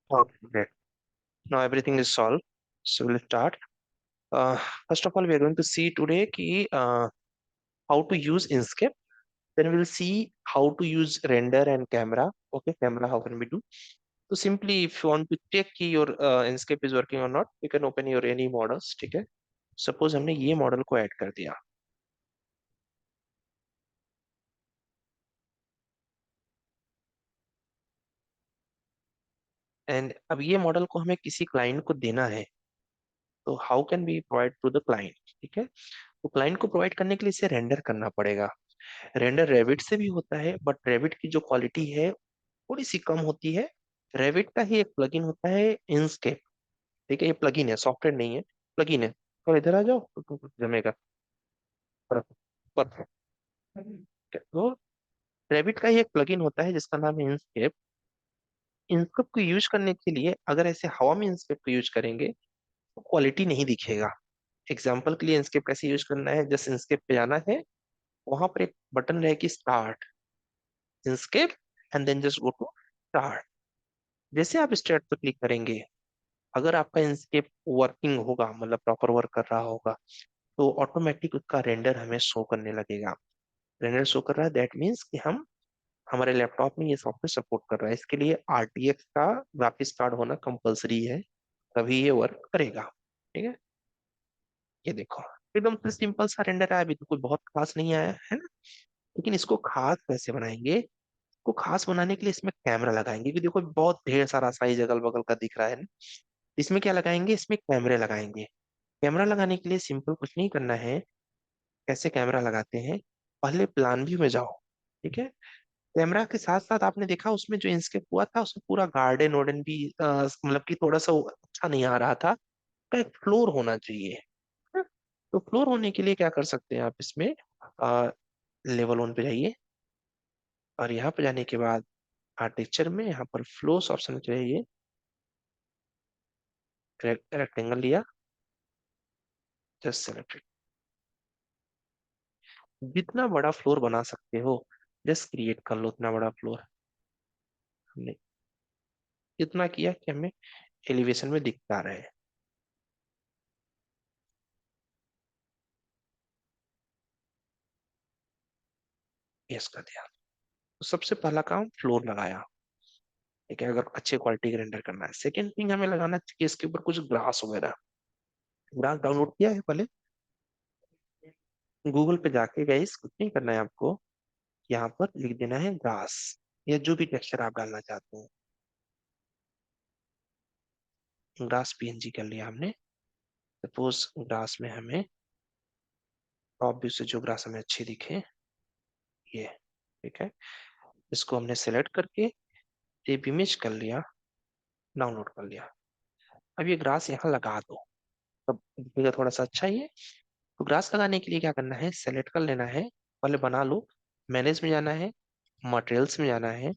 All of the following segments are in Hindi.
Okay, great. Now everything is solved. So we'll start. Uh, First of all, we are going to see today how to use Inkscape. Then we'll see how to use render and camera. Okay, camera, how can we do? So simply, if you want to check कि your Inkscape is working or not, you can open your any models. ठीक है? Suppose हमने ये मॉडल को ऐड कर दिया एंड अब ये मॉडल को हमें किसी क्लाइंट को देना है. तो how can be provide to the client? ठीक है, तो क्लाइंट को प्रोवाइड करने के लिए इसे रेंडर करना पड़ेगा. रेंडर रेविट से भी होता है बट रेविट की जो क्वालिटी है थोड़ी सी कम होती है. रेविट का ही एक प्लगइन होता है इंसकेप. ठीक है, ये प्लगइन है, सॉफ्टवेयर नहीं है, प्लगइन है. और इधर आ जाओ तो जमेगा. परफेक्ट. तो रेविट का ही एक प्लगइन होता है जिसका नाम है इंसकेप. इंसकेप को यूज करने के लिए अगर ऐसे हवा में इंसकेप को यूज करेंगे तो क्वालिटी नहीं दिखेगा. एग्जाम्पल के लिए इंसकेप कैसे यूज करना है, जस्ट इंसकेप पे जाना है, वहां पर एक बटन रहेगी start Inkscape and then just go to start. जैसे आप स्टार्ट पर क्लिक करेंगे, अगर आपका इंसकेप वर्किंग होगा, मतलब प्रॉपर वर्क कर रहा होगा, तो ऑटोमेटिक उसका रेंडर हमें शो करने लगेगा. रेंडर शो कर रहा है, दैट मीन्स कि हम हमारे लैपटॉप में ये सॉफ्टवेयर सपोर्ट कर रहा है. इसके लिए आरटीएक्स का ग्राफिक्स कार्ड होना कंपलसरी है, तभी ये वर्क करेगा. ठीक है, ये देखो, एकदम से सिंपल सा रेंडर आया, अभी तो कोई बहुत खास नहीं आया है ना. लेकिन इसको खास कैसे बनाएंगे? को खास बनाने के लिए इसमें कैमरा लगाएंगे, कि देखो बहुत ढेर सारा साइज अगल बगल का दिख रहा है ना. इसमें क्या लगाएंगे? इसमें कैमरे लगाएंगे. कैमरा लगाने के लिए सिंपल कुछ नहीं करना है. कैसे कैमरा लगाते हैं? पहले प्लान व्यू में जाओ. ठीक है, कैमरा के साथ साथ आपने देखा उसमें जो इंसकेप हुआ था उसमें पूरा गार्डन वार्डन भी मतलब कि थोड़ा सा वो अच्छा नहीं आ रहा था. का एक फ्लोर होना चाहिए. हाँ? तो फ्लोर होने के लिए क्या कर सकते हैं आप इसमें, लेवल 1 पे जाइए और यहाँ पे जाने के बाद आर्किटेक्चर में यहाँ पर फ्लोस ऑप्शन चाहिए. रेक्टेंगल लिया, जस्ट सेलेक्ट. जितना बड़ा फ्लोर बना सकते हो जस्ट क्रिएट कर लो, उतना बड़ा फ्लोर. हमने इतना किया कि हमें एलिवेशन में दिखता रहे. यस कर दिया. तो सबसे पहला काम फ्लोर लगाया. ठीक है, अगर अच्छे क्वालिटी का रेंडर करना है. सेकेंड थिंग हमें लगाना चाहिए इसके ऊपर कुछ ग्रास वगैरह. ग्रास डाउनलोड किया है पहले? गूगल पे जाके गाइस कुछ नहीं करना है आपको, यहाँ पर लिख देना है ग्रास, या जो भी टेक्सचर आप डालना चाहते हैं. ग्रास पीएनजी कर लिया हमने. सपोज ग्रास में हमें टॉप व्यू से जो ग्रास हमें अच्छी दिखे, ये. ठीक है, इसको हमने सेलेक्ट करके टेप इमेज कर लिया, डाउनलोड कर लिया. अब ये ग्रास यहाँ लगा दो, तब दिखेगा थोड़ा सा अच्छा ही है. तो ग्रास लगाने के लिए क्या करना है, सेलेक्ट कर लेना है, पहले बना लो. मैनेज में जाना है, मटेरियल्स में जाना है,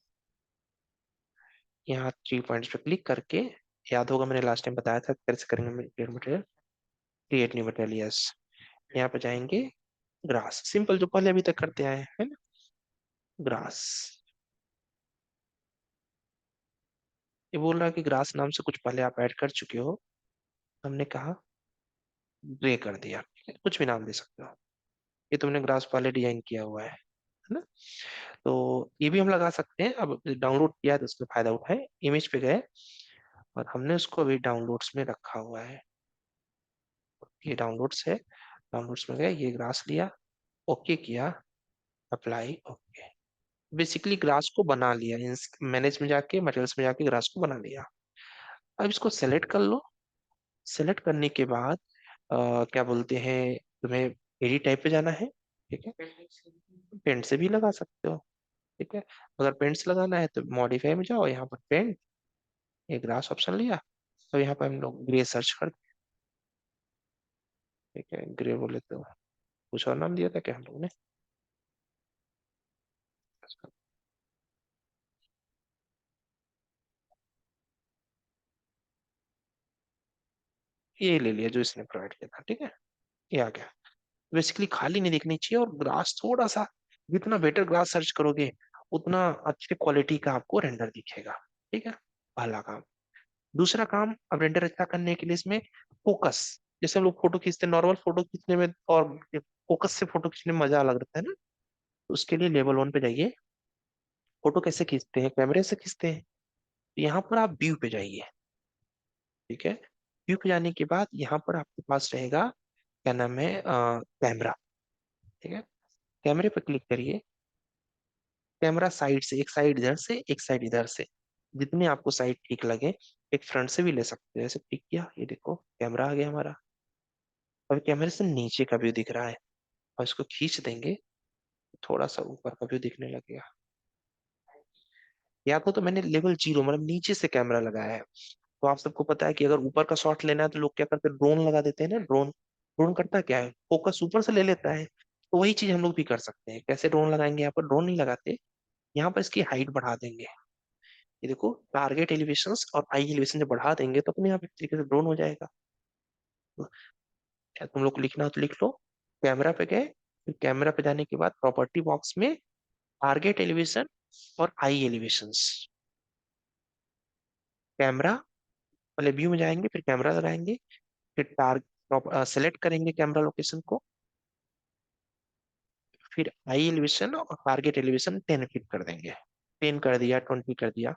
यहाँ 3 पॉइंट्स पे क्लिक करके, याद होगा मैंने लास्ट टाइम बताया था कैसे करेंगे create material. Create new material, yes. यहाँ पे जाएंगे, ग्रास सिंपल जो पहले अभी तक करते आए हैं, है ना. ग्रास. ये बोल रहा है कि ग्रास नाम से कुछ पहले आप ऐड कर चुके हो. हमने कहा ग्रे कर दिया. ठीक है? कुछ भी नाम दे सकते हो. ये तुमने ग्रास पहले डिजाइन किया हुआ है ना. तो ये भी हम लगा सकते हैं. अब डाउनलोड किया है तो उसका फायदा उठाए. इमेज पे गए और हमने उसको अभी डाउनलोड्स में रखा हुआ है. ये डाउनलोड्स है, डाउनलोड्स में गए, ये ग्रास लिया, ओके किया, अप्लाई, ओके. बेसिकली ग्रास को बना लिया, मैनेज में जाके मटेरियल्स में जाके ग्रास को बना लिया. अब इसको सेलेक्ट कर लो. सेलेक्ट करने के बाद क्या बोलते हैं, तुम्हें एडिट टाइप पे जाना है. ठीक है, पेंट से भी लगा सकते हो. ठीक है, अगर पेंट से लगाना है तो मॉडिफाई में जाओ, यहाँ पर पेंट, ये ग्रास ऑप्शन लिया. तो यहाँ पर हम लोग ग्रे सर्च कर. ठीक है, ग्रे बोले तो कुछ और नाम दिया था क्या हम लोग ने? ये ले लिया जो इसने प्रोवाइड किया था. ठीक है, ये आ गया. बेसिकली खाली नहीं दिखनी चाहिए, और ग्रास थोड़ा सा, जितना बेटर ग्रास सर्च करोगे उतना अच्छे क्वालिटी का आपको रेंडर दिखेगा. ठीक है, पहला काम. दूसरा काम अब रेंडर अच्छा करने के लिए इसमें फोकस, जैसे हम लोग फोटो खींचते हैं नॉर्मल फोटो खींचने में, और फोकस से फोटो खींचने में मजा अलग रहता है ना। तो उसके लिए लेवल 1 पे जाइए। फोटो कैसे खींचते हैं, कैमरे से खींचते हैं। तो यहाँ पर आप व्यू पे जाइए। ठीक है, व्यू पे जाने के बाद यहाँ पर आपके पास रहेगा, क्या नाम है, कैमरा। ठीक है, कैमरे पे क्लिक करिए। कैमरा साइड से, एक साइड इधर से, एक साइड इधर से, जितने आपको साइड ठीक लगे। एक फ्रंट से भी ले सकते हैं, ऐसे क्लिक किया, ये देखो कैमरा आ गया हमारा। अब कैमरे से नीचे का व्यू दिख रहा है, और इसको खींच देंगे, थोड़ा सा ऊपर का व्यू दिखने लगेगा। या तो मैंने लेवल 0 मतलब नीचे से कैमरा लगाया है। तो आप सबको पता है कि अगर ऊपर का शॉट लेना है तो लोग क्या करते हैं, ड्रोन लगा देते हैं ना। ड्रोन ड्रोन करता क्या है, फोकस ऊपर से ले लेता है। तो वही चीज हम लोग भी कर सकते हैं। कैसे ड्रोन लगाएंगे, यहाँ पर ड्रोन नहीं लगाते, यहाँ पर इसकी हाइट बढ़ा देंगे। ये देखो, टारगेट एलिवेशन और आई एलिवेशन जब बढ़ा देंगे तो अपने यहाँ पे एक तरीके से ड्रोन हो जाएगा। तो क्या तुम लोग को लिखना हो तो लिख लो। कैमरा पे गए, फिर कैमरा पे जाने के बाद प्रॉपर्टी बॉक्स में टारगेट एलिवेशन और आई एलिवेशंस, कैमरा वाले व्यू में जाएंगे, फिर कैमरा लगाएंगे, फिर टारगेट सेलेक्ट करेंगे कैमरा लोकेशन को, फिर आई एलिवेशन और टारगेट एलिवेशन 10 फिट कर देंगे। 10 कर दिया, 20 कर दिया।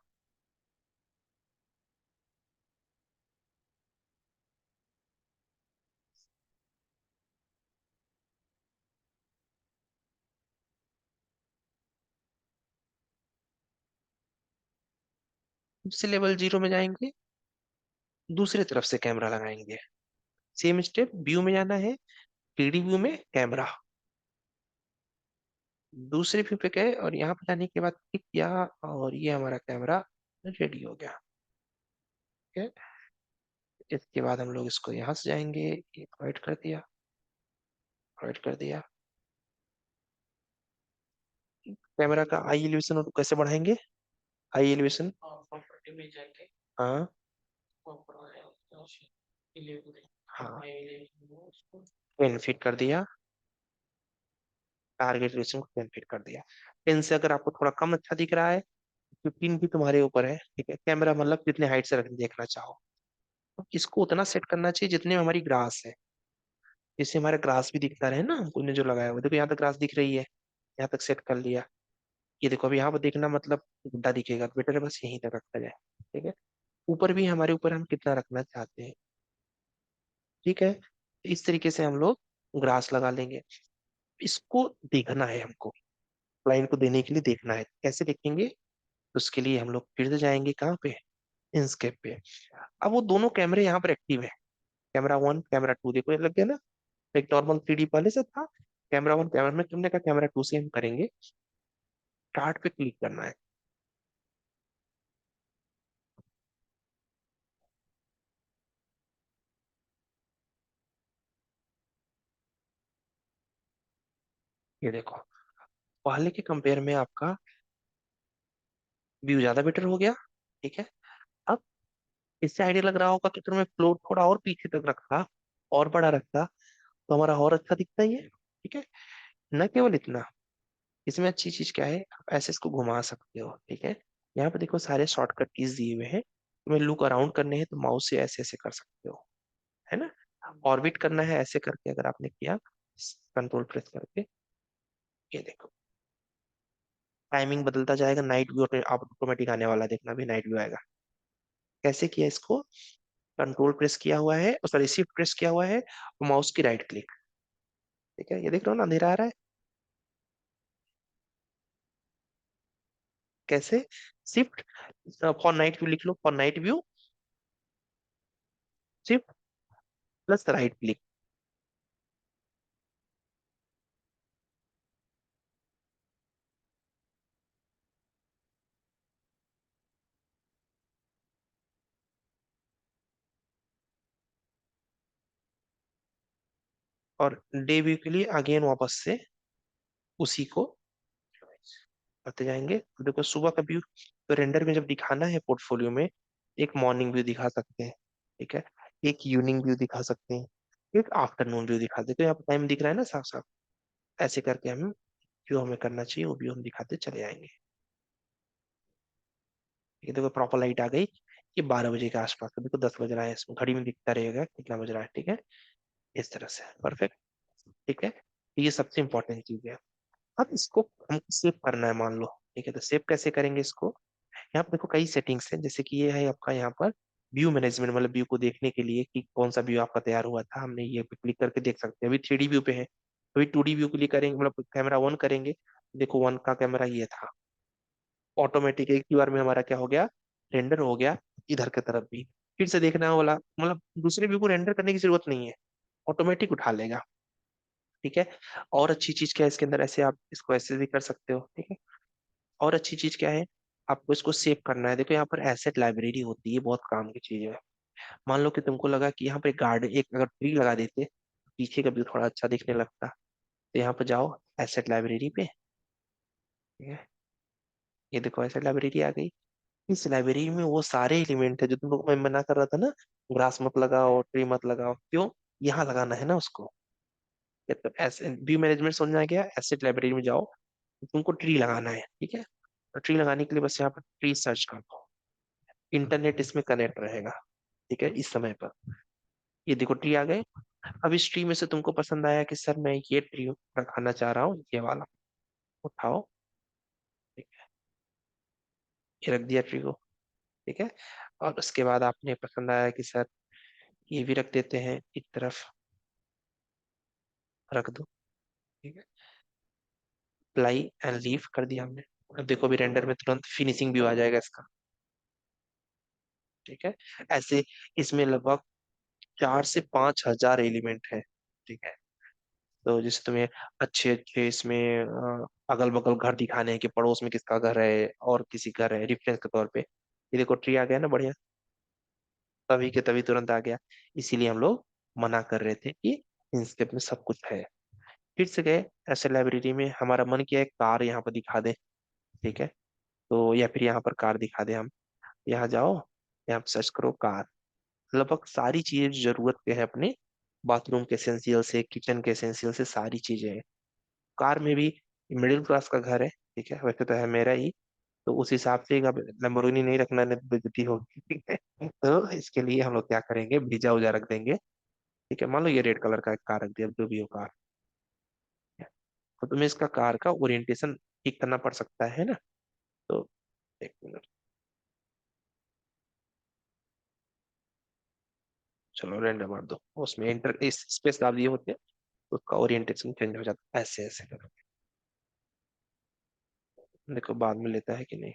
उससे लेवल 0 में जाएंगे, दूसरे तरफ से कैमरा लगाएंगे। सेम स्टेप, व्यू में जाना है, 3D व्यू में कैमरा, दूसरे व्यू पे गए और यहाँ पे जाने के बाद क्लिक किया, और ये हमारा कैमरा रेडी हो गया। ठीक है, इसके बाद हम लोग इसको यहाँ से जाएंगे, ये प्रोवाइड कर दिया, प्रोवाइड कर दिया। कैमरा का आई एलिवेशन कैसे बढ़ाएंगे, आई एलिवेशन, हाँ हाँ, 10 फिट कर दिया, टारगेट एलिवेशन को 10 फिट कर दिया। 10 से अगर आपको थोड़ा कम अच्छा दिख रहा है, 15 भी तुम्हारे ऊपर है। ठीक है, कैमरा मतलब जितने हाइट से देखना चाहो। तो इसको उतना सेट करना चाहिए जितने में हमारी ग्रास है, जिससे हमारा ग्रास भी दिखता रहे ना हमको ने जो लगाया हुआ है। देखो यहाँ तक ग्रास दिख रही है, यहाँ तक सेट कर लिया। ये देखो अभी यहाँ पर देखना मतलब गड्ढा दिखेगा, तो बेटर है बस यहीं तक रखा जाए। ठीक है, ऊपर भी हमारे ऊपर हम कितना रखना चाहते हैं। ठीक है, तो इस तरीके से हम लोग ग्रास लगा लेंगे। इसको देखना है हमको, क्लाइंट को देने के लिए देखना है, कैसे देखेंगे। तो उसके लिए हम लोग फिर से जाएंगे कहाँ पे, इंस्केप पे। अब वो दोनों कैमरे यहाँ पर एक्टिव है, कैमरा 1 कैमरा 2, देखो ये लग गया ना। एक नॉर्मल 3D पहले से था, कैमरा 1 कैमरा में तुमने का कैमरा 2 से हम करेंगे। स्टार्ट पे क्लिक करना है। ये देखो, पहले के कंपेयर में आपका व्यू ज्यादा बेटर हो गया। ठीक है, अब इससे आइडिया लग रहा होगा कि तुमने फ्लोर थोड़ा और पीछे तक रखा, और बड़ा रखा, तो हमारा और अच्छा दिखता ही है। ठीक है, न केवल इतना, इसमें अच्छी चीज क्या है, आप ऐसे इसको घुमा सकते हो। ठीक है, यहाँ पे देखो सारे शॉर्टकट कीज दिए हुए हैं, तुम्हें लुक अराउंड करने हैं तो माउस से ऐसे ऐसे कर सकते हो, है ना। ऑर्बिट करना है ऐसे करके, अगर आपने किया कंट्रोल प्रेस करके, ये देखो टाइमिंग बदलता जाएगा, नाइट व्यू आप ऑटोमेटिक आने वाला है, देखना भी नाइट व्यू आएगा। कैसे किया इसको, कंट्रोल प्रेस किया हुआ है, सॉरी शिफ्ट प्रेस किया हुआ है, और माउस की राइट क्लिक। ठीक है, ये देख रहे हो ना, अंधेरा आ रहा है। कैसे, शिफ्ट फॉर नाइट व्यू लिख लो, for night view shift plus right click, और डे व्यू के लिए अगेन वापस से उसी को करते जाएंगे। तो देखो सुबह का व्यू, तो रेंडर में जब दिखाना है पोर्टफोलियो में, एक मॉर्निंग व्यू दिखा सकते हैं। ठीक है, एक इवनिंग व्यू दिखा सकते हैं, एक आफ्टरनून व्यू दिखा देते हैं। यहाँ पर टाइम दिख रहा है ना साफ साफ, ऐसे करके हम जो हमें करना चाहिए वो व्यू हम दिखाते चले जाएंगे। ठीक है, देखो प्रॉपर लाइट आ गई। ये 12 बजे के आसपास है, देखो 10 बज रहा है, इसमें घड़ी में दिखता रहेगा कितना बज रहा है, ठीक है। इस तरह से परफेक्ट। ठीक है, तो ये सबसे इंपॉर्टेंट चीज है। अब इसको हमको सेव करना है, मान लो। ठीक है, तो सेव कैसे करेंगे इसको? यहाँ पर देखो कई सेटिंग्स हैं, जैसे कि ये है आपका यहाँ पर व्यू मैनेजमेंट, मतलब व्यू को देखने के लिए कि कौन सा व्यू आपका तैयार हुआ था, हमने ये पे क्लिक करके देख सकते हैं। अभी 3D व्यू पे है, अभी 2D व्यू के लिए करेंगे, मतलब कैमरा ऑन करेंगे। देखो वन का कैमरा ये था, ऑटोमेटिक एक ही बार में हमारा क्या हो गया, रेंडर हो गया इधर की तरफ भी। फिर से देखना वाला, मतलब दूसरे व्यू को रेंडर करने की जरूरत नहीं है, ऑटोमेटिक उठा लेगा। ठीक है। और अच्छी चीज क्या है इसके अंदर, ऐसे आप इसको ऐसे भी कर सकते हो। ठीक है। और अच्छी चीज क्या है, आपको इसको सेव करना है। देखो यहाँ पर एसेट लाइब्रेरी होती है, बहुत काम की चीज है। मान लो कि तुमको लगा कि यहाँ पे गार्ड एक अगर ट्री लगा देते, पीछे का व्यू थोड़ा अच्छा दिखने लगता। तो यहाँ पे जाओ एसेट लाइब्रेरी पे। ठीक है, ये देखो एसेट लाइब्रेरी आ गई। इस लाइब्रेरी में वो सारे एलिमेंट है जो तुम लोग मैं मना कर रहा था ना, ग्रास मत लगाओ, ट्री मत लगाओ, क्यों? यहाँ लगाना है ना उसको। ये तो ऐसे व्यू मैनेजमेंट समझ में आ गया। एसेट लाइब्रेरी में जाओ, तुमको ट्री लगाना है। ठीक है, तो ट्री लगाने के लिए बस यहाँ पर ट्री सर्च कर दो, इंटरनेट इसमें कनेक्ट रहेगा। ठीक है, इस समय पर ये देखो ट्री आ गए। अब इस ट्री में से तुमको पसंद आया कि सर मैं ये ट्री रखाना चाह रहा हूँ, ये वाला, उठाओ। ठीक है, ये रख दिया ट्री को। ठीक है, और उसके बाद आपने पसंद आया कि सर ये भी रख देते हैं एक तरफ, रख दो। ठीक है, अप्लाई एंड लीव कर दिया हमने। अब देखो भी रेंडर में तुरंत फिनिशिंग व्यू आ जाएगा इसका। ठीक है, ऐसे इसमें लगभग 4 से 5 हजार एलिमेंट है। ठीक है, तो जैसे तुम्हें अच्छे अच्छे इसमें अगल बगल घर दिखाने हैं कि पड़ोस में किसका घर है और किसी का घर है रेफरेंस के तौर पे, ये देखो ट्री आ गया ना, बढ़िया। तभी के तभी तुरंत आ गया। इसीलिए हम लोग मना कर रहे थे कि इंस्केप में सब कुछ है। फिर से गए ऐसे लाइब्रेरी में, हमारा मन किया एक कार यहाँ पर दिखा दे। ठीक है, तो या फिर यहाँ पर कार दिखा दे हम। यहाँ जाओ, यहाँ पर सर्च करो कार। लगभग सारी चीजें जो जरूरत के है अपने, बाथरूम के एसेंशियल से किचन के एसेंशियल से सारी चीजें हैं कार में भी। मिडिल क्लास का घर है, ठीक है, वैसे तो है मेरा ही, तो उस हिसाब से अब लैम्बोर्गिनी नहीं रखना, नहीं तो बेइज्जती होगी। ठीक है, तो इसके लिए हम लोग क्या करेंगे, भीजा उजा रख देंगे। ठीक है, मान लो ये रेड कलर का एक कार रख दिया, जो भी हो कार। तो तुम्हें इसका कार का ओरिएंटेशन ठीक करना पड़ सकता है ना। तो एक मिनट, चलो रेंडर मार दो, उसमें इंटर इस स्पेस डाल दिए होते हैं, तो उसका ओरिएंटेशन चेंज हो जाता है, ऐसे ऐसे करो। देखो बाद में लेता है कि नहीं।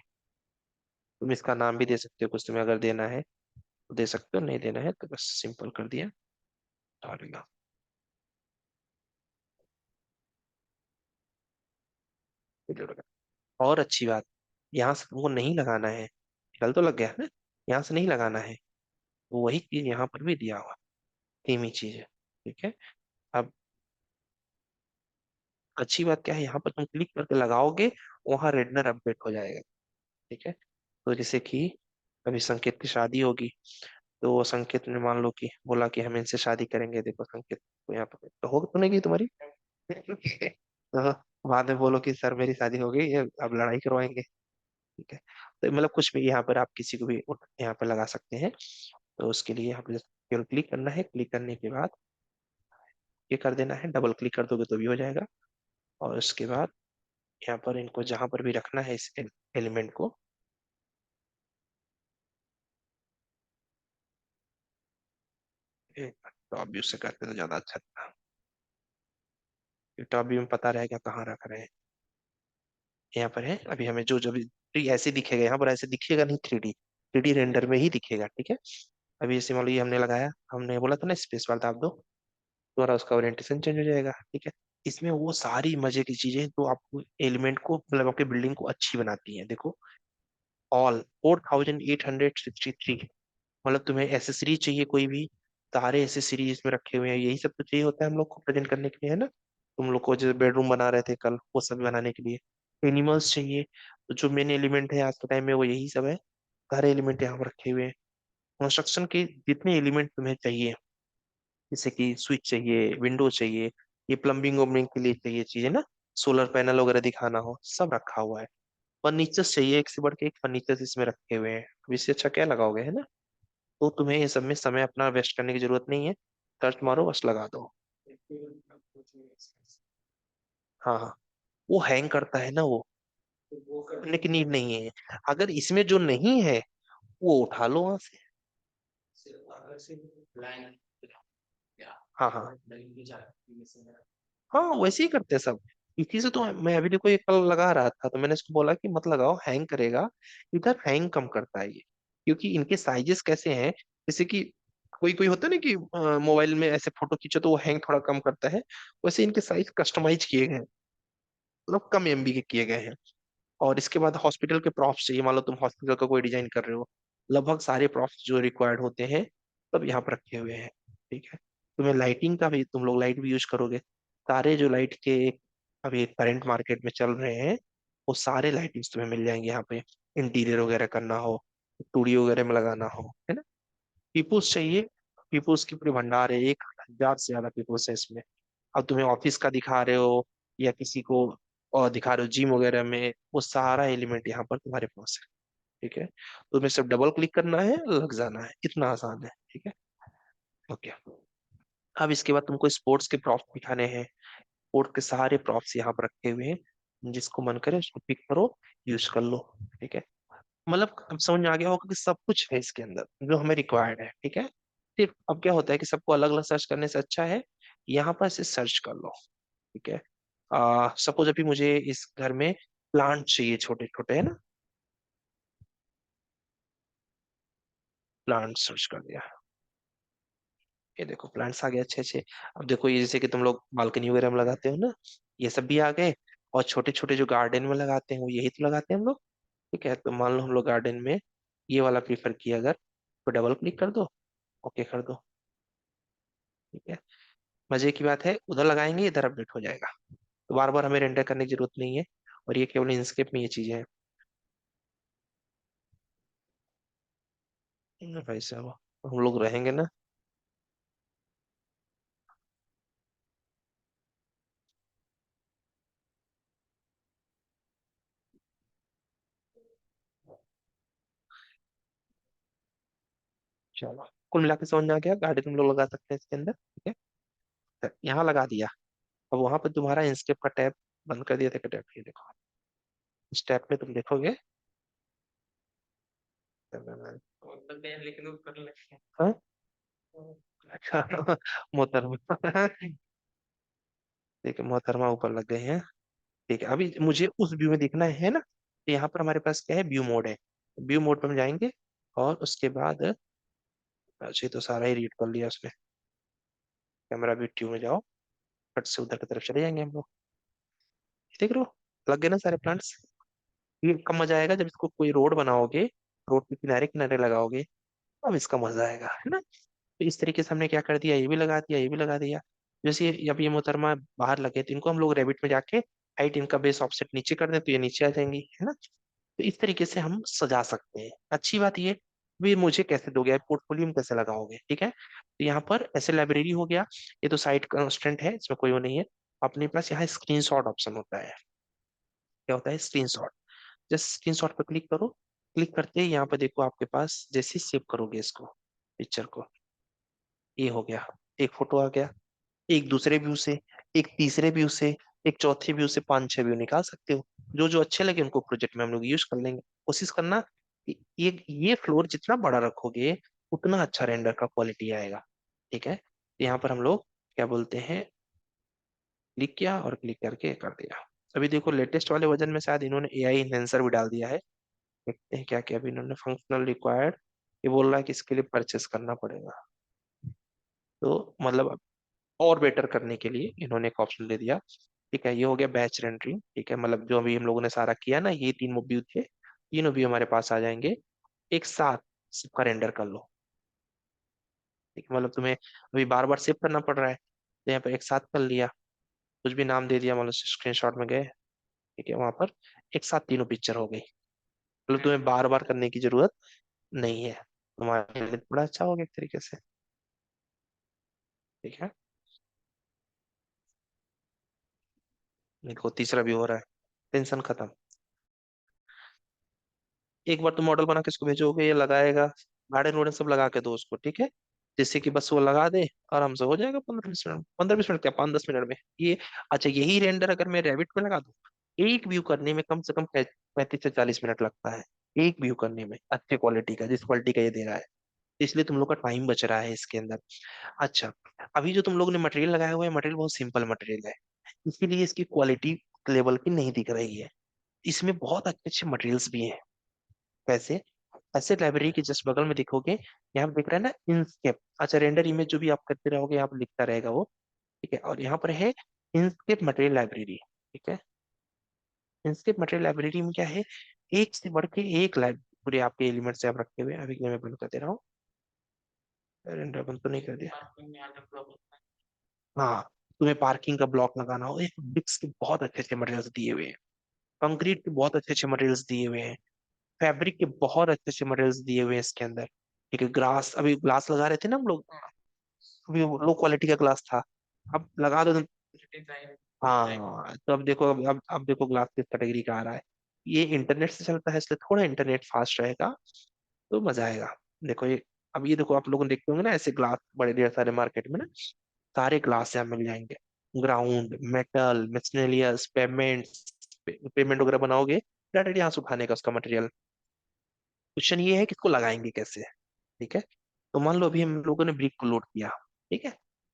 तुम इसका नाम भी दे सकते हो, कुछ तुम्हें अगर देना है तो दे सकते हो, नहीं देना है तो बस सिंपल कर दिया, डालेगा। और अच्छी बात, यहाँ से तुमको नहीं लगाना है, कल तो लग गया ना, यहाँ से नहीं लगाना है, वो वही चीज यहाँ पर भी दिया हुआ, सेम ही चीज है। ठीक है, अब अच्छी बात क्या है, यहाँ पर तुम क्लिक करके लगाओगे, वहां रेडनर अपडेट हो जाएगा। ठीक है, तो जैसे कि अभी संकेत की शादी होगी, तो संकेत ने मान लो कि बोला कि हम इनसे शादी करेंगे, देखो संकेत को यहाँ पर तो होगी, तो नहीं की तुम्हारी। तो बाद में बोलो कि सर मेरी शादी हो गई, ये अब लड़ाई करवाएंगे। ठीक है, तो मतलब कुछ भी यहाँ पर आप किसी को भी यहाँ पर लगा सकते हैं। तो उसके लिए यहाँ पर केवल क्लिक करना है, क्लिक करने के बाद ये कर देना है, डबल क्लिक कर दोगे तो भी हो जाएगा। और उसके बाद यहाँ पर इनको जहां पर भी रखना है इस एलिमेंट को, टॉप व्यू से करते तो ज्यादा अच्छा था, टॉप व्यू में पता रहेगा कहाँ रख रहे हैं। यहाँ पर है, अभी हमें जो जो भी ट्री ऐसे दिखेगा, यहाँ पर ऐसे दिखेगा नहीं, 3D रेंडर में ही दिखेगा। ठीक है, अभी जैसे मान लो ये हमने लगाया, हमने बोला था ना स्पेस बार दाब दो, तुम्हारा उसका ओरिएंटेशन चेंज हो जाएगा। ठीक है, इसमें वो सारी मजे की चीजें जो आपको एलिमेंट को, मतलब आपके बिल्डिंग को अच्छी बनाती हैं। देखो ऑल 4863, मतलब तुम्हें एसेसरी चाहिए कोई भी, सारे एसेसरी इसमें रखे हुए हैं, यही सब तो चाहिए होता है हम लोग को प्रेजेंट करने के लिए, है ना। तुम लोग को जो बेडरूम बना रहे थे कल, वो सब बनाने के लिए एनिमल्स चाहिए, तो जो मेन एलिमेंट है आज के टाइम में वो यही सब है, सारे एलिमेंट यहाँ पर रखे हुए हैं। कंस्ट्रक्शन के जितने एलिमेंट तुम्हें चाहिए, जैसे कि स्विच चाहिए, विंडो चाहिए, ये प्लम्बिंग वम्बिंग के लिए चाहिए चीजें ना, सोलर पैनल वगैरह दिखाना हो, सब रखा हुआ है। फर्नीचर्स चाहिए, एक से बढ़ के एक फर्नीचर्स इसमें रखे हुए हैं, अब इससे अच्छा क्या लगाओगे, है ना। तो तुम्हें ये सब में समय अपना वेस्ट करने की जरूरत नहीं है, सर्च मारो बस लगा दो। हाँ हाँ, वो हैंग करता है ना वो, करने की नीड नहीं है। अगर इसमें जो नहीं है वो उठा लो वहां से। हाँ हाँ हाँ, वैसे ही करते हैं सब। इसी से तो मैं अभी देखो ये कल लगा रहा था, तो मैंने इसको बोला कि मत लगाओ, हैंग करेगा। इधर हैंग कम करता है ये, क्योंकि इनके साइजेस कैसे हैं, जैसे कि कोई कोई होता है ना कि मोबाइल में ऐसे फोटो खींचो तो वो हैंग थोड़ा कम करता है, वैसे इनके साइज कस्टमाइज किए गए हैं, मतलब कम एमबी के किए गए हैं। और इसके बाद हॉस्पिटल के प्रॉप्स चाहिए, मान लो तुम हॉस्पिटल का कोई डिजाइन कर रहे हो, लगभग सारे प्रॉप्स जो रिक्वायर्ड होते हैं सब यहाँ पर रखे हुए हैं। ठीक है, तुम्हें लाइटिंग का भी, तुम लोग लाइट भी यूज करोगे, सारे जो लाइट के अभी करंट मार्केट में चल रहे हैं वो सारे लाइटिंग्स तुम्हें मिल जाएंगे यहाँ पे। इंटीरियर वगैरह करना हो, स्टूडियो वगैरह में लगाना हो, है ना। पीपुल्स चाहिए, पीपुल्स की पूरी भंडार है, 1,000 से ज्यादा पीपुल्स है इसमें। अब तुम्हें ऑफिस का दिखा रहे हो या किसी को और दिखा रहे हो जिम वगैरह में, वो सारा एलिमेंट यहाँ पर तुम्हारे पास है। ठीक है, तो तुम्हें सिर्फ डबल क्लिक करना है, लग जाना है, इतना आसान है। ठीक है, ओके। अब इसके बाद तुमको स्पोर्ट्स के प्रॉप्स दिखाने हैं, स्पोर्ट्स के सारे प्रॉप्स यहाँ पर रखे हुए हैं, जिसको मन करे उसको पिक करो, यूज कर लो। ठीक है, मतलब अब समझ में आ गया होगा कि सब कुछ है इसके अंदर जो हमें रिक्वायर्ड है। ठीक है, सिर्फ अब क्या होता है कि सबको अलग अलग सर्च करने से अच्छा है यहाँ पर से सर्च कर लो। ठीक है, सपोज अभी मुझे इस घर में प्लांट चाहिए, छोटे छोटे, है ना। प्लांट सर्च कर दिया, ये देखो प्लांट्स आ गए अच्छे अच्छे। अब देखो ये जैसे कि तुम लोग बालकनी वगैरह में लगाते हो ना, ये सब भी आ गए। और छोटे छोटे जो गार्डन में लगाते हैं वो यही तो लगाते हैं हम लोग। ठीक है, तो मान लो हम लोग गार्डन में ये वाला प्रीफर किया अगर, तो डबल क्लिक कर दो, ओके कर दो। ठीक है, मजे की बात है, उधर लगाएंगे इधर अपडेट हो जाएगा, तो बार बार हमें रेंडर करने की जरूरत नहीं है। और ये केवल इंस्केप में ये चीजें हैं। भाई साहब, हम लोग रहेंगे ना। चलो, कुल मिला के समझ में आ गया, गाड़ी तुम लोग लगा सकते हैं इसके अंदर। ठीक है, तो यहाँ लगा दिया। अब वहां पे तुम्हारा इंस्केप का टैब बंद कर दिया था, टैब ये देखो, इस टैब पे तुम देखोगे। हाँ? अच्छा मोहतरमा ठीक है, मोहतरमा ऊपर लग गए हैं। ठीक है, अभी मुझे उस व्यू में देखना है ना, तो यहाँ पर हमारे पास क्या है, व्यू मोड है। व्यू मोड पे हम जाएंगे और उसके बाद, अच्छा ये तो सारा ही रीड कर लिया उसने। कैमरा व्यू में जाओ, फट से उधर की तरफ चले जाएंगे हम लोग। देख रहे हो, लग गए ना सारे प्लांट्स। ये कब मजा आएगा जब इसको कोई रोड बनाओगे, रोड के किनारे किनारे लगाओगे, अब इसका मजा आएगा, है ना। तो इस तरीके से हमने क्या कर दिया, ये भी लगा दिया, ये भी लगा दिया। जैसे जब ये मोहतरमा बाहर लगे तो इनको हम लोग रेबिट में जाके हाइट इनका बेस ऑफसेट नीचे कर दें तो ये नीचे आ जाएंगी, है ना। तो इस तरीके से हम सजा सकते हैं। अच्छी बात ये, भी मुझे कैसे दोगे, पोर्टफोलियो में कैसे लगाओगे। ठीक है, तो यहाँ पर ऐसे लाइब्रेरी हो गया, ये तो साइड कंस्ट्रेंट है, इसमें कोई वो नहीं है। अपने पास यहाँ स्क्रीनशॉट ऑप्शन होता है। क्या होता है स्क्रीनशॉट, जस्ट स्क्रीनशॉट पर क्लिक करो। क्लिक करते ही यहाँ पे देखो आपके पास, जैसे ही सेव करोगे इसको, पिक्चर को, ये हो गया, एक फोटो आ गया। एक दूसरे व्यू से, एक तीसरे व्यू से, एक चौथे व्यू से 5-6 व्यू निकाल सकते हो। जो जो अच्छे लगे उनको प्रोजेक्ट में हम लोग यूज कर लेंगे। कोशिश करना कि ये फ्लोर जितना बड़ा रखोगे उतना अच्छा रेंडर का क्वालिटी आएगा। ठीक है, यहाँ पर हम लोग क्या बोलते हैं, क्लिक किया और क्लिक करके कर दिया। अभी देखो लेटेस्ट वाले वर्जन में शायद इन्होंने एआई इन्हेंसर भी डाल दिया है। देखते हैं क्या क्या अभी इन्होंने, फंक्शनल रिक्वायर्ड, ये बोल रहा है कि इसके लिए परचेस करना पड़ेगा। तो मतलब और बेटर करने के लिए इन्होंने एक ऑप्शन दे दिया। ठीक है, ये हो गया बैच रेंडरिंग। ठीक है, मतलब जो अभी हम लोगों ने सारा किया ना, ये 3 व्यू थे, तीनों व्यू हमारे पास आ जाएंगे, एक साथ सबका रेंडर कर लो। ठीक है, मतलब तुम्हें अभी बार बार सेव करना पड़ रहा है, तो यहाँ पर एक साथ कर लिया, कुछ भी नाम दे दिया, मतलब स्क्रीनशॉट में गए। ठीक है, वहां पर एक साथ तीनों पिक्चर हो गई, मतलब तुम्हें बार बार करने की जरूरत नहीं है, तुम्हारे लिए बड़ा अच्छा हो गया एक तरीके से। ठीक है, देखो तीसरा भी हो रहा है, टेंशन खत्म। एक बार तुम मॉडल बना के इसको भेजोगे, ये लगाएगा, गार्डन वार्डन सब लगा के दो उसको, ठीक है, जिससे कि बस वो लगा दे, आराम से हो जाएगा 15-20 मिनट, 15-20 मिनट क्या, 5-10 मिनट में ये। अच्छा, यही रेंडर अगर मैं रेविट में लगा दूं, एक व्यू करने में कम से कम 35 से 40 मिनट लगता है, एक व्यू करने में अच्छे क्वालिटी का, जिस क्वालिटी का ये दे रहा है। इसलिए तुम लोग का टाइम बच रहा है इसके अंदर। अच्छा, अभी जो तुम लोगों ने मटेरियल लगाया हुआ है, मटेरियल बहुत सिंपल मटेरियल है, इसीलिए इसकी क्वालिटी लेवल की नहीं दिख रही है। इसमें बहुत अच्छे अच्छे मटेरियल्स भी हैं वैसे। ऐसे लाइब्रेरी के जस्ट बगल में देखोगे, यहाँ पे दिख रहा है ना इंस्केप। अच्छा, रेंडर इमेज जो भी आप करते रहोगे यहाँ पे लिखता रहेगा वो, ठीक है। और यहाँ पर है इंस्केप मटेरियल लाइब्रेरी, ठीक है। इंस्केप मटेरियल लाइब्रेरी में क्या है, एक से बढ़ के एक लाइब्रेरी पूरे आपके एलिमेंट से आप रखे हुए हैं। अभी के लिए मैं बंद कर दे रहा हूँ, रेंडर बंद तो नहीं कर दिया। हाँ, तुम्हें पार्किंग का ब्लॉक लगाना हो, एक ब्रिक्स के बहुत अच्छे अच्छे मटेरियल्स दिए हुए हैं, कंक्रीट के बहुत अच्छे अच्छे मटेरियल्स दिए हुए हैं, फैब्रिक के बहुत अच्छे अच्छे मटेरियल्स दिए हुए हैं इसके अंदर, ठीक है। ग्लास, अभी ग्लास लगा रहे थे ना हम लोग, अभी लो क्वालिटी का ग्लास था, अब लगा दो तो। हाँ, तो अब देखो, अब देखो ग्लास किस कैटेगरी का आ रहा है। ये इंटरनेट से चलता है, इसलिए थोड़ा इंटरनेट फास्ट रहेगा, तो मजा आएगा। देखो ये, अब ये देखो, आप लोग देखते होंगे ना ऐसे ग्लास बड़े ढेर सारे मार्केट में ना, सारे ग्लास यहाँ मिल जाएंगे। ग्राउंड, मेटल, मिसलेनियस, पेमेंट वगैरह बनाओगे, डायरेक्ट यहाँ से उठाने का उसका मटेरियल। क्वेश्चन ये है कि इसको लगाएंगे कैसे, ठीक है। तो मान लो अभी हम लोगों ने ब्रिक को लोड किया, ठीक है।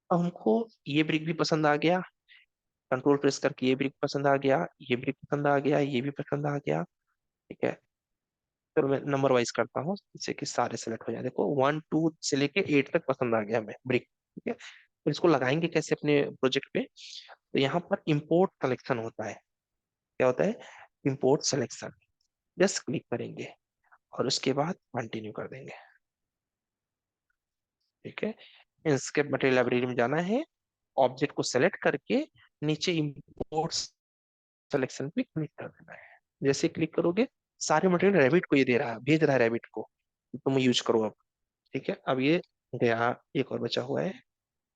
अब हमको ये ब्रिक भी पसंद आ गया, कंट्रोल प्रेस करके ये ब्रिक पसंद आ गया, ये ब्रिक पसंद आ गया, ये भी पसंद आ गया, ठीक है। फिर मैं नंबर वाइज करता हूँ जिससे कि सारे सेलेक्ट हो जाए। देखो 1 2 से लेके 8 तक पसंद आ गया हमें ब्रिक, ठीक है। तो इसको लगाएंगे कैसे अपने प्रोजेक्ट पे, तो यहाँ पर इंपोर्ट कलेक्शन होता है। क्या होता है? Import selection. जस्ट क्लिक करेंगे और उसके बाद कंटिन्यू कर देंगे, ठीक है। इंस्केप मटेरियल लाइब्रेरी में जाना है, ऑब्जेक्ट को सेलेक्ट करके नीचे इंपोर्ट सिलेक्शन पे क्लिक कर देना है। जैसे क्लिक करोगे, सारे मटेरियल रैबिट को ये दे रहा है, भेज रहा है रैबिट को, तुम यूज करो अब, ठीक है। अब ये गया, एक और बचा हुआ है।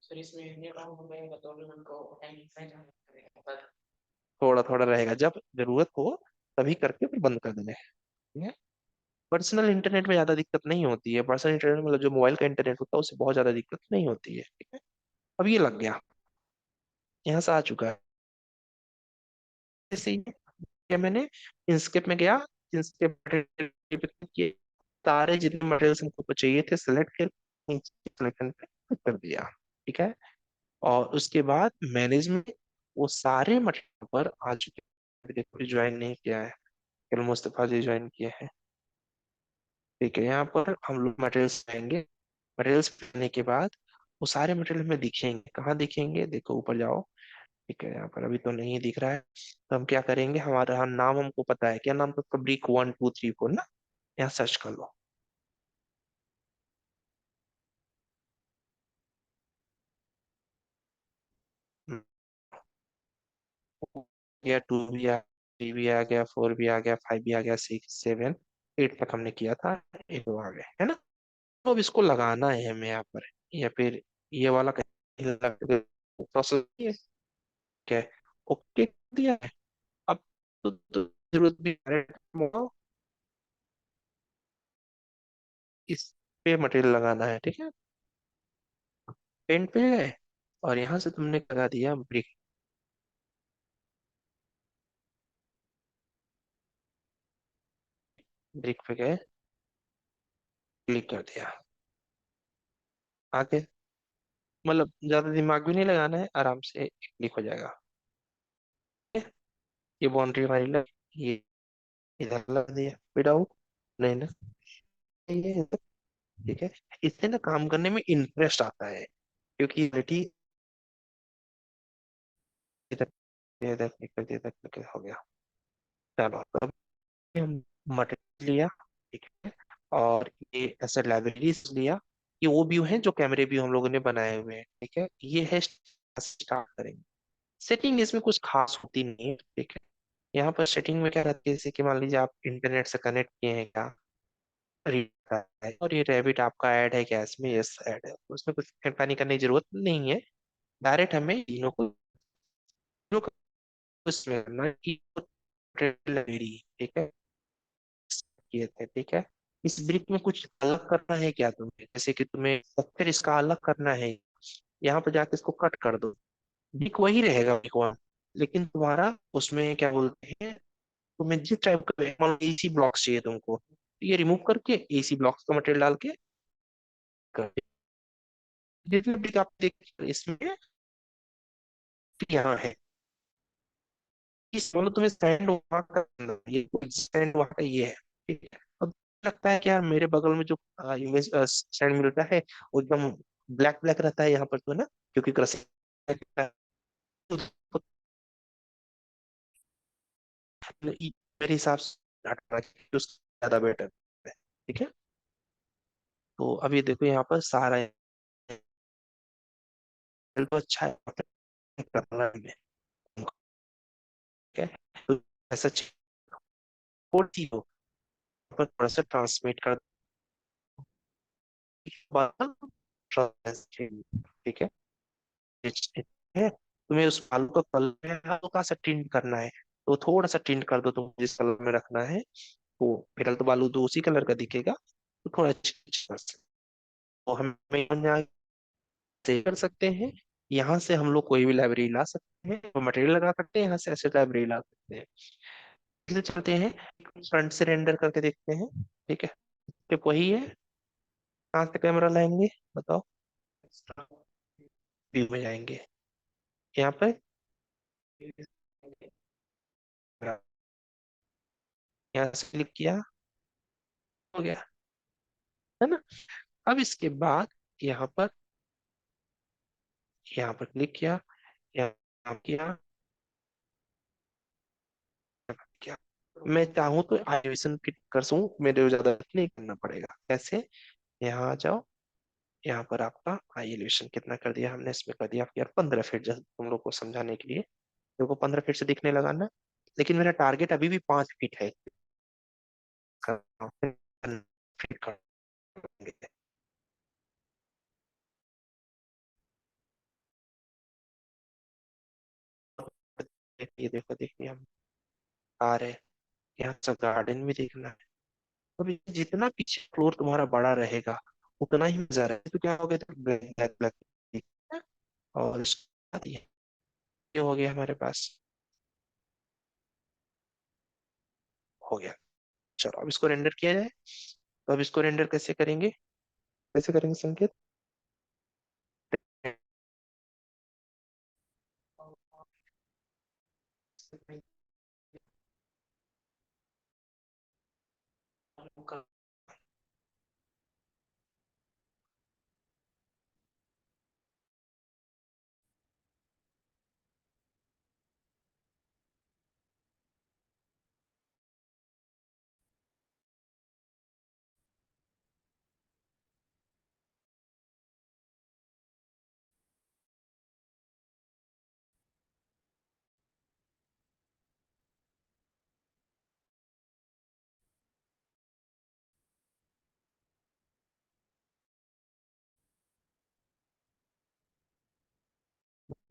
सर इसमें ये काम हो गया, तो उनको थोड़ा थोड़ा रहेगा, जब जरूरत हो तभी करके फिर बंद कर देना है, ठीक है। पर्सनल इंटरनेट में ज्यादा दिक्कत नहीं होती है, पर्सनल इंटरनेट मतलब जो मोबाइल का इंटरनेट होता है उससे बहुत ज्यादा दिक्कत नहीं होती है, ठीक है। अब ये लग गया, यहाँ से आ चुका है। जैसे ही किया मैंने, इंस्केप में गया, इंस्केप मटेरियल पे click किए, सारे जितने मटेरियल्स हमको चाहिए थे सिलेक्ट कर सिलेक्शन पे click कर दिया, ठीक है। और उसके बाद मैनेजमेंट, वो सारे मटेरियल पर आ चुके हैं। देखो ज्वाइन नहीं किया है, कल मुस्तफा जी ज्वाइन किए हैं, ठीक है। यहाँ पर हम लोग मटेरियल्स पाएंगे, मटेरियल्स पाने के बाद वो सारे मटेरियल हमें दिखेंगे, कहाँ दिखेंगे, देखो ऊपर जाओ, ठीक है। यहाँ पर अभी तो नहीं दिख रहा है, तो हम क्या करेंगे, हमारा नाम हमको पता है, क्या नाम था उसका, ब्रिक 1 2 3 4 ना, यहाँ सर्च कर लो। हम्म, गया 2 भी आ, 3 भी आ गया, 4 भी आ गया, 5 भी आ गया, 6 7 8 तक हमने किया था, एक दो आ गए है ना। तो अब इसको लगाना है हमें यहाँ पर, या फिर ये वाला प्रोसेस है, ओके दिया है। अब तो जरूरत भी है, इस पे मटेरियल लगाना है, ठीक है। पेंट पे गए और यहाँ से तुमने लगा दिया ब्रिक, ब्रिक पे गए, क्लिक कर दिया, आगे मतलब ज्यादा दिमाग भी नहीं लगाना है, आराम से क्लिक हो जाएगा। ठीक है? ये बाउंड्री हमारी लग, ये इधर लग दिया विदाउट, नहीं ना, ये इधर, ठीक है। इससे ना काम करने में इंटरेस्ट आता है, क्योंकि क्वालिटी इधर इधर क्लिक कर दिया, इधर click हो गया। चलो, तो हम मटेरियल लिया, ठीक है, और ये ऐसे लाइब्रेरीज लिया, ये वो व्यू है जो कैमरे व्यू हम लोगों ने बनाए हुए हैं, ठीक है। ये है, स्टार्ट करेंगे। सेटिंग इसमें कुछ खास होती नहीं है, ठीक है। यहाँ पर सेटिंग में क्या रहती है, जैसे कि मान लीजिए आप इंटरनेट से कनेक्ट किए हैं क्या, रीड है, और ये रैबिट आपका ऐड है क्या इसमें, यस ऐड है, तो उसमें कुछ छेड़खानी करने की जरूरत नहीं है। डायरेक्ट हमें तीनों को उसमें करना है कि लाइब्रेरी, ठीक है। किए थे, ठीक है। इस ब्रिक में कुछ अलग करना है क्या तुम्हें, जैसे कि तुम्हें स्ट्रक्चर इसका अलग करना है, यहाँ पर जाके इसको कट कर दो, ब्रिक वही रहेगा ब्रिक वन, लेकिन तुम्हारा उसमें क्या बोलते हैं, तुम्हें जिस टाइप का एसी ब्लॉक्स चाहिए तुमको, तो ये रिमूव करके एसी ब्लॉक्स का मटेरियल डाल के कर दे। जितने ब्रिक आप देख इसमें यहाँ है, इस मतलब तुम्हें स्टैंड वहां का, ये स्टैंड वहां का ये है, ठीक है। अब लगता है कि यार मेरे बगल में जो इमेज स्टैंड मिलता है वो एकदम ब्लैक ब्लैक रहता है यहाँ पर, तो है ना, क्योंकि क्रसिंग मेरे हिसाब से ज्यादा बेटर है, ठीक है। तो अभी देखो यहाँ पर सारा तो अच्छा है, करना है, ठीक है। तो ऐसा होती हो पर थोड़ा सा ट्रांसमिट कर ठीक है। है, तुम्हें उस आलू का कलर हल्का सा टिंट करना है, तो थोड़ा सा टिंट कर दो, तुम जिस कलर में रखना है, तो फिलहाल तो बालू तो उसी कलर का दिखेगा, तो थोड़ा तो हम यहाँ से कर सकते हैं, यहाँ से हम लोग कोई भी लाइब्रेरी ला सकते हैं, तो मटेरियल लगा सकते हैं, यहाँ से ऐसे लाइब्रेरी ला सकते हैं। इसलिए चलते हैं, फ्रंट से रेंडर करके देखते हैं, ठीक है। तो वही है, कहाँ से कैमरा लाएंगे बताओ, व्यू में जाएंगे, यहाँ पे यहाँ से क्लिक किया, हो गया, है ना। अब इसके बाद यहाँ पर, यहाँ पर क्लिक किया, यहाँ किया, क्या, मैं चाहूँ तो एनिमेशन फिट कर दूं, मेरे को ज्यादा नहीं करना पड़ेगा, कैसे, यहाँ आ जाओ, यहाँ पर आपका आई एलिवेशन कितना कर दिया हमने, इसमें कर दिया यार 15 फीट, जैसे तुम लोग को समझाने के लिए, देखो 15 फीट से दिखने लगा ना, लेकिन मेरा टारगेट अभी भी 5 फीट है, फिट कर देंगे। ये देखो, देखिए हम आ रहे हैं, यहाँ सब गार्डन भी देखना है। अब ये जितना पीछे फ्लोर तुम्हारा बड़ा रहेगा उतना ही मजा रहेगा, तो क्या हो गया, तो ब्लैक ब्लैक, और इसके बाद ये हो गया हमारे पास, हो गया। चलो अब इसको रेंडर किया जाए, तो अब इसको रेंडर कैसे करेंगे, कैसे करेंगे संकेत,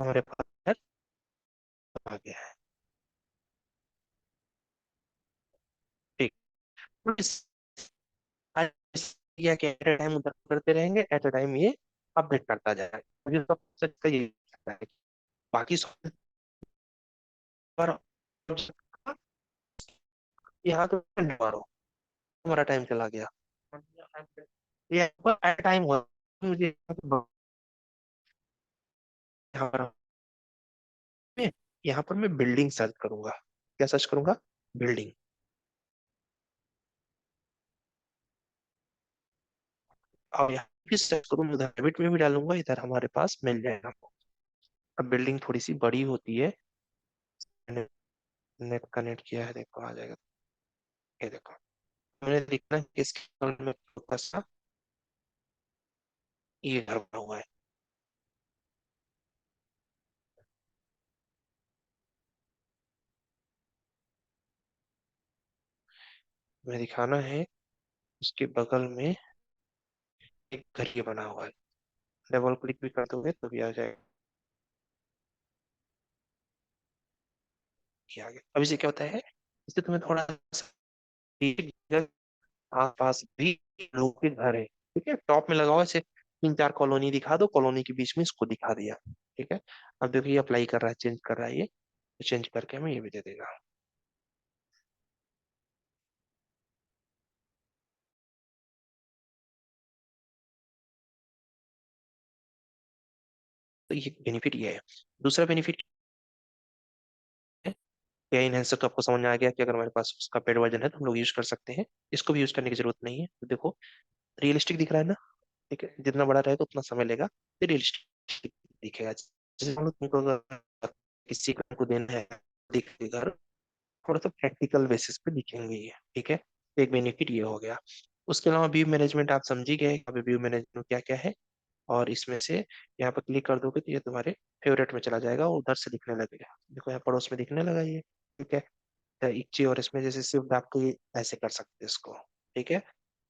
हमारे पास आ गया है, ठीक। तो या कि एट अ टाइम उधर करते रहेंगे, एट अ टाइम ये अपडेट करता जाएगा, मुझे सबसे अच्छा ये लगता है। बाकी सॉफ्टवेयर पर यहाँ तो मारो, हमारा टाइम चला गया, ये एट टाइम हुआ, मुझे यहाँ पर, यहाँ पर मैं बिल्डिंग सर्च करूंगा, क्या सर्च करूंगा, बिल्डिंग, और यहाँ भी सर्च करूँ, उधर हैबिट में भी डालूंगा, इधर हमारे पास मिल जाएगा। अब बिल्डिंग थोड़ी सी बड़ी होती है, नेट, नेट कनेक्ट किया है, देखो आ जाएगा, ये देखो, मैंने देखना कि इसके बगल में छोटा सा ये घर बना हुआ है, हमें दिखाना है, उसके बगल में एक घर ये बना हुआ है, डबल क्लिक भी कर दोगे तो भी आ जाएगा, ये आ गया। अब इसे क्या होता है, इससे तुम्हें थोड़ा सा आस पास भी लोगों के घर है, ठीक है, टॉप में लगाओ ऐसे, 3 4 कॉलोनी दिखा दो, कॉलोनी के बीच में इसको दिखा दिया, ठीक है। अब देखो ये अप्लाई कर रहा है, चेंज कर रहा है ये, तो चेंज करके हमें ये भी दे देगा। तो ये बेनिफिट ये है। दूसरा बेनिफिट है, एआई इनहेंसर तो आपको समझ में आ गया कि अगर हमारे पास उसका पेड वर्जन है तो हम लोग यूज कर सकते हैं, इसको भी यूज करने की जरूरत नहीं है। तो देखो रियलिस्टिक दिख रहा है ना, ठीक है, जितना बड़ा रहेगा उतना समय लेगा, तो रियलिस्टिक दिखेगा। जैसे मान लो तुमको अगर किसी को देना है दिखेगा, थोड़ा सा प्रैक्टिकल बेसिस पे दिखेंगे ये, ठीक है। एक बेनिफिट ये हो गया। उसके अलावा व्यू मैनेजमेंट आप समझ ही गए, अभी व्यू मैनेजमेंट क्या क्या है। और इसमें से यहाँ पर क्लिक कर दोगे तो ये तुम्हारे फेवरेट में चला जाएगा और उधर से दिखने लगेगा, देखो यहाँ पड़ोस में दिखने लगा ये, ठीक है। तो एक चीज और इसमें, जैसे सिर्फ आपको ये ऐसे कर सकते हैं इसको, ठीक है।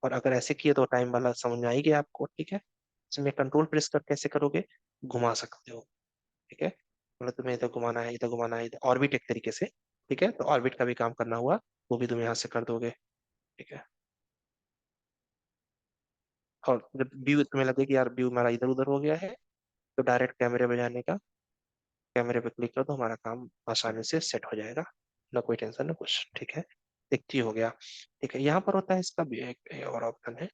और अगर ऐसे किए तो टाइम वाला समझ में आएगी आपको, ठीक है। इसमें कंट्रोल प्रेस कर कैसे करोगे, घुमा सकते हो, ठीक है। मतलब तुम्हें इधर घुमाना है, इधर घुमाना है, इधर ऑर्बिट एक तरीके से, ठीक है। तो ऑर्बिट का भी काम करना हुआ, वो भी तुम यहाँ से कर दोगे, ठीक है। और जब व्यू तुम्हें लगे कि यार व्यू हमारा इधर उधर हो गया है, तो डायरेक्ट कैमरे में जाने का, कैमरे पे क्लिक करो तो हमारा काम आसानी से सेट हो जाएगा, ना कोई टेंशन ना कुछ, ठीक है। एक चीज हो गया, ठीक है। यहाँ पर होता है इसका भी एक और ऑप्शन है,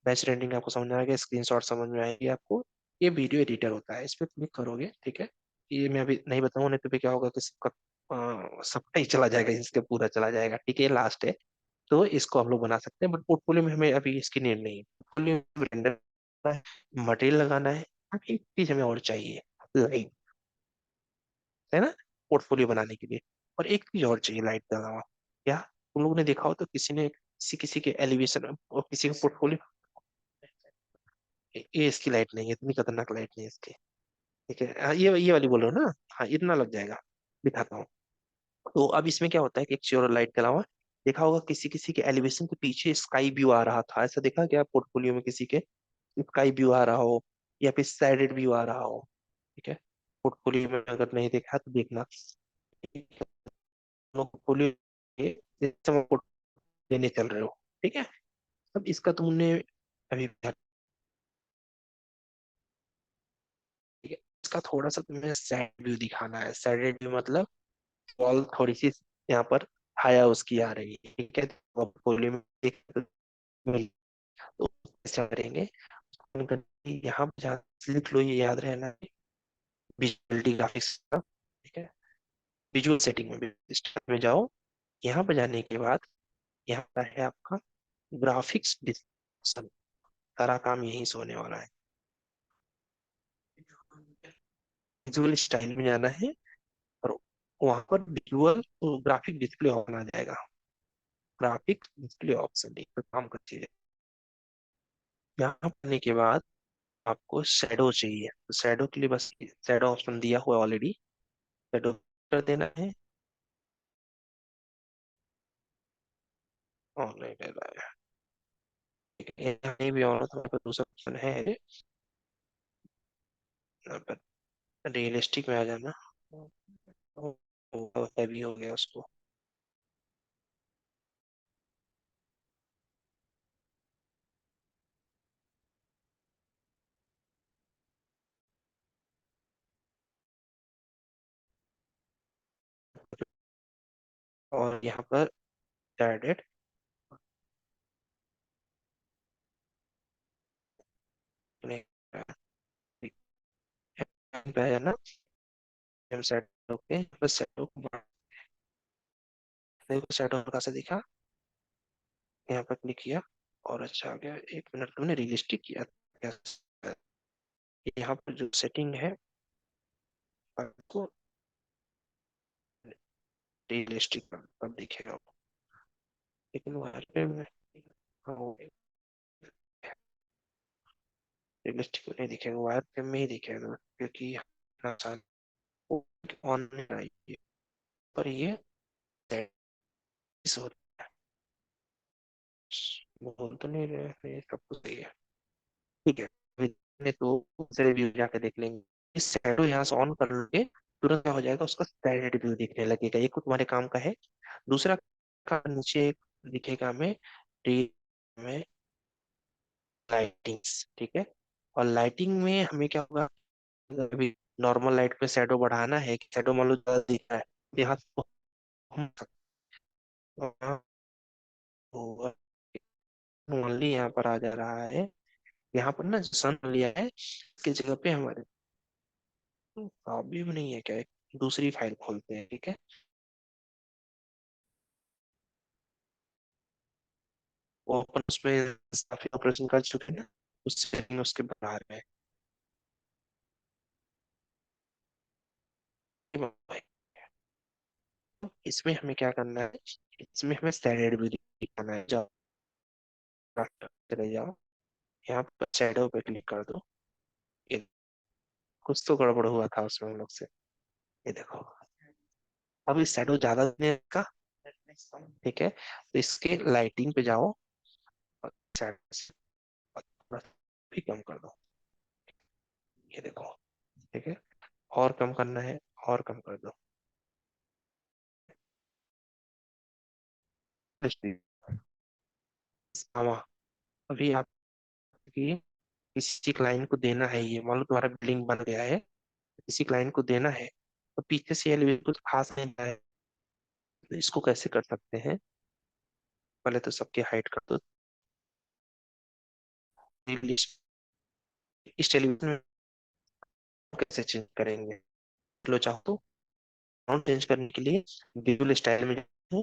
बैच रेंडरिंग, आपको समझ में आएगा, स्क्रीनशॉट समझ में आएगी आपको। ये वीडियो एडिटर होता है, इस पर क्लिक करोगे, ठीक है। ये मैं अभी नहीं बताऊँ, नहीं तो फिर क्या होगा कि सबका सबका ही चला जाएगा, इसके पूरा चला जाएगा, ठीक है, ये लास्ट है। तो इसको हम लोग बना सकते हैं, बट पोर्टफोलियो में हमें अभी इसकी नीड नहीं है। पोर्टफोलियो में रेंडर मटेरियल लगाना है, अभी एक चीज हमें और चाहिए, लाइट, है ना, पोर्टफोलियो बनाने के लिए। और एक चीज और चाहिए लाइट के अलावा, क्या तुम लोगों ने देखा हो तो किसी ने किसी किसी के एलिवेशन और किसी का पोर्टफोलियो, ये इसकी लाइट नहीं है, इतनी खतरनाक लाइट नहीं है इसकी, ठीक है। हाँ, ये वाली बोल रहे हो ना, हाँ इतना लग जाएगा, दिखाता हूँ। तो अब इसमें क्या होता है कि एक चेयर और लाइट के अलावा, देखा होगा किसी किसी के एलिवेशन के पीछे स्काई व्यू आ रहा था, ऐसा देखा क्या पोर्टफोलियो में किसी के स्काई व्यू आ रहा हो, या फिर साइडेड व्यू आ रहा हो, ठीक है। पोर्टफोलियो में अगर नहीं देखा तो देखना, पोर्टफोलियो लेने चल रहे हो, ठीक है। अब इसका तुमने अभी, ठीक है, इसका थोड़ा सा तुम्हें साइड व्यू दिखाना है, साइडेड व्यू मतलब वॉल थोड़ी सी यहाँ पर हाया उसकी आ रही है, ठीक है। तो पोर्टफोलियो में मिल, तो ऐसा करेंगे, यहाँ पे जहाँ लिख लो, ये याद रहना है, विजुअलिटी ग्राफिक्स का, ठीक है। विजुअल सेटिंग में स्टार्ट में जाओ, यहाँ पे जाने के बाद यहाँ पर है आपका ग्राफिक्स डिस्क्रिप्शन, सारा काम यहीं से होने वाला है। विजुअल स्टाइल में जाना है, और वहां पर विजुअल ग्राफिक डिस्प्ले ऑन आ जाएगा, ग्राफिक डिस्प्ले ऑप्शन एक पे काम कर चीजें। यहाँ करने के बाद आपको शेडो चाहिए, तो शेडो के लिए बस शेडो ऑप्शन दिया हुआ ऑलरेडी, शेडो कर देना है। ऑनलाइन ले रहा है, ठीक है, यहाँ नहीं भी ऑन हो तो वहाँ पर दूसरा ऑप्शन है, यहाँ पर रियलिस्टिक में आ जाना, हैवी हो गया उसको। और यहाँ पर एडेड पे आ जाना, हम सेट ओके, बस सेट देखो सेट कहाँ से दिखा, यहाँ पर क्लिक किया और अच्छा आ गया। एक मिनट, तुमने रियलिस्टिक किया क्या? यहाँ पर जो सेटिंग है आपको रियलिस्टिक अब दिखेगा, लेकिन वहाँ पे रियलिस्टिक नहीं दिखेगा, वायर पे में ही दिखेगा, क्योंकि आसान ऑन नहीं आई, पर ये सेटिंग्स बोल तो नहीं रहे, ये सब कुछ सही है, ठीक है। अभी ने तो दूसरे व्यू जाके देख लेंगे, इस शैडो यहाँ से ऑन कर लोगे, तुरंत क्या हो जाएगा, उसका स्टैंडर्ड व्यू दिखने लगेगा, एक तो तुम्हारे काम का है। दूसरा का नीचे एक दिखेगा हमें में लाइटिंग्स, ठीक है। और लाइटिंग में हमें क्या होगा, अभी नॉर्मल लाइट पे शैडो बढ़ाना है कि शैडो मान लो ज्यादा दिख रहा है, यहाँ तो हम ओनली यहाँ पर आ जा रहा है, यहाँ पर ना सन लिया है इसकी जगह पे हमारे, अभी भी नहीं है क्या, एक दूसरी फाइल खोलते हैं, ठीक है। वो अपन उसमें काफी ऑपरेशन कर चुके हैं ना, उससे उसके बाहर में इसमें हमें क्या करना है, इसमें हमें सैलेड भी दिखाना है। जाओ, चले जाओ, यहाँ पर शैडो पे क्लिक कर दो। ये कुछ तो गड़बड़ हुआ था उसमें हम लोग से, ये देखो। अब इस शैडो ज्यादा देने का, ठीक है, तो इसके लाइटिंग पे जाओ और shadow थोड़ा भी कम कर दो, ये देखो, ठीक है। और कम करना है, और कम कर दो। हाँ, अभी आपकी किसी क्लाइंट को देना है, ये मान लो तुम्हारा बिलिंग बन गया है, किसी क्लाइंट को देना है, तो पीछे से ये बिल्कुल खास नहीं है, तो इसको कैसे कर सकते हैं, पहले तो सबकी हाइट कर दो। इस टेलीविजन में कैसे चेंज करेंगे, लो चाहो तो साउंड चेंज करने के लिए विजुअल स्टाइल में जाओ,